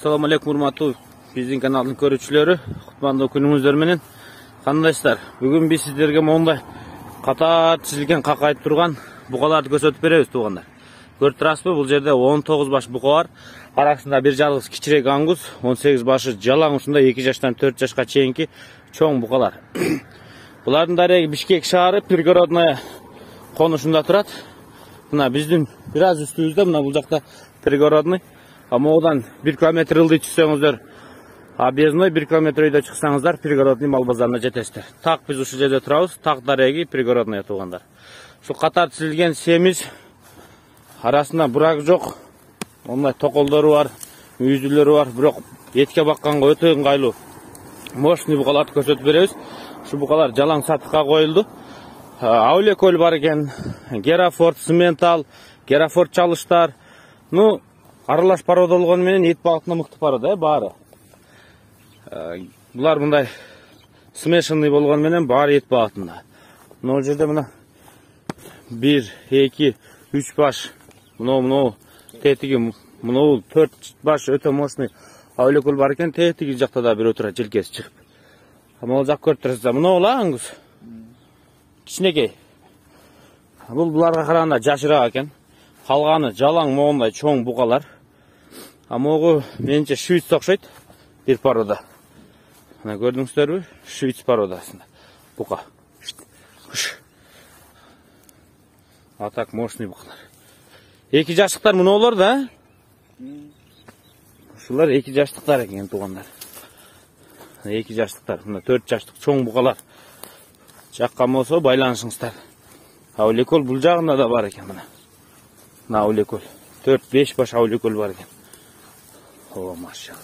Assalamu alaikum урматтуу биздин каналдын көрүүчүлөрү. Кутмандуу күнүңүздөр менен. Кандайсыздар? Бүгүн биз сиздерге мондай катар тизилген какайып турган букаларды көрсөтүп беребиз туугандар. Көрүп турасызбы? Бул жерде 19 баш бука бар. Арасында бир жалгыз кичирээк аңгус, 18 башы жалаң ушундай 2 жаштан 4 жашка чейинки чоң букалар. Булардын дареги Бишкек шаары пригородная конушунда турат. Мына биздин бир аз үстүбүздө, мына бул жакта пригородный. Одан 1 километр ылдый түшсөңүздөр, объездной 1 километр өйдө чыксаңыздар, пригородный мал базарына жетесиздер. Так биз ушул жерде турабыз, так дареги пригородный туугандар. Ушул катар тизилген семиз арасында бурак жок. Ондай токолдору бар, үйзүлөрү бар, бирок этке бакканга өтө ыңгайлуу. Мощный букаларды көрсөтүп беребиз. Ушул букалар жалаң сатыкка коюлду. Аулекөл бар экен, Герафорд, Симентал, Герафорд чалыштар. Аралаш порода болгону менен эт багытына мыкты порода, баары. Булар мындай смешанный болгону менен баары эт багытында. Мына жерде мына 1, 2, 3 баш, мына тетиги, мына 4 баш өтө мощный аулекөл бар экен, тетиги жакта да бир отура желкеси чыгып. Могул жак көрүп турасыздар. Мына ола аңгус. Кичинекей. Буларга караганда жашыраак экен. Калганы жалаң моундай чоң букалар. Могу менимче швейц окшойт бир порода. Мына көрдүңүздөрбү? Швейц породасында бука. А так мощный букалар. 2 жаштыктар мыналар да? Ушулар 2 жаштыктар экен туугандар. 2 жаштыктар, мына 4 жаштык чоң букалар. Жаккан болсо байланышыңыздар. Аулекөл бул жагында да бар экен мына. Мына аулекөл. 4-5 баш аулекөл бар экен. О, машалла.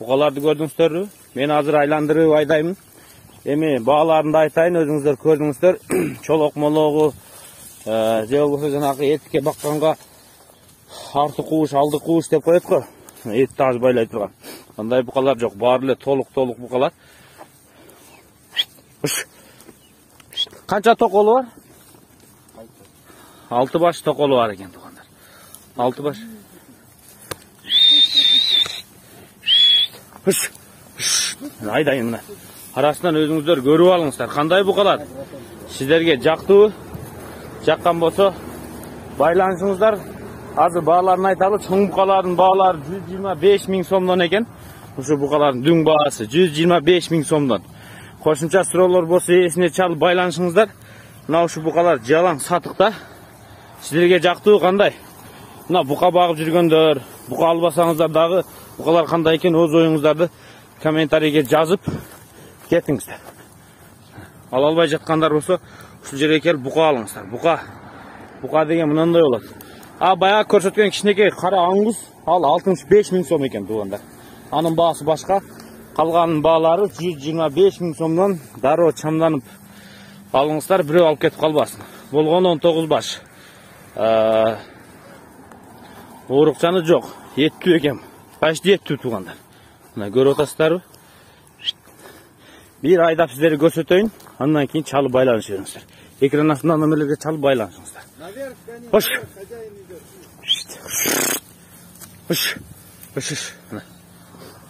Букаларды көрдүңүздөрбү? Мен азыр айландырып айдаймын. Эми бааларын да айтайын, өзүңүздөр көрдүңүздөр. Чолок мологу, же болбосо жанагы этке бакканга арты кууш, алды кууш деп коет го. Этти аз байлай турган. Андай букалар жок, баары эле толук букалар. Канча токолу бар? 6 баш токолу бар экен туугандар. 6 баш. Айдайын мына. Арасынан өзүңүздөр көрүп алыңыздар. Кандай букалар? Сиздерге жактыбы? Жаккан болсо байланышыңыздар. Азыр бааларын айталы. Чоң букалардын баалары 125 000 сомдон экен. Ушул букалардын дүң баасы 125 000 сомдон. Кошумча суроолор болсо эсине чалып байланышыңыздар. Мына ушул букалар жалаң сатыкта. Сиздерге жактыбы кандай? Мына бука багып жүргөндөр, бука албасаңыздар дагы букалар кандай экен өз оюңуздарды комментарийге жазып кетиңиздер. Ала албай жаткандар болсо ушул жерге келип бука алыңыздар. Бука деген мындай болот. Баягы көрсөткөн кичинекей кара аңгус ал 65 000 сом экен туугандар. Анын баасы башка. Калганын баалары 125 000 сомдон дароо чамданып алыңыздар, бирөө алып кетип калбасын. Болгону 19 баш. Оорукчаны жок. Еттүү экен. Почти еттүү туугандар. Мына көрүп атасыздарбы? Бир айдап сиздерге көрсөтөйүн, андан кийин чалып байланыш бериңиздер. Экран астында номерлерге чалып байланышыңыздар.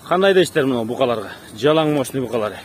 Кандай дейсиздер мына букаларга? Жалаң мощный букалар.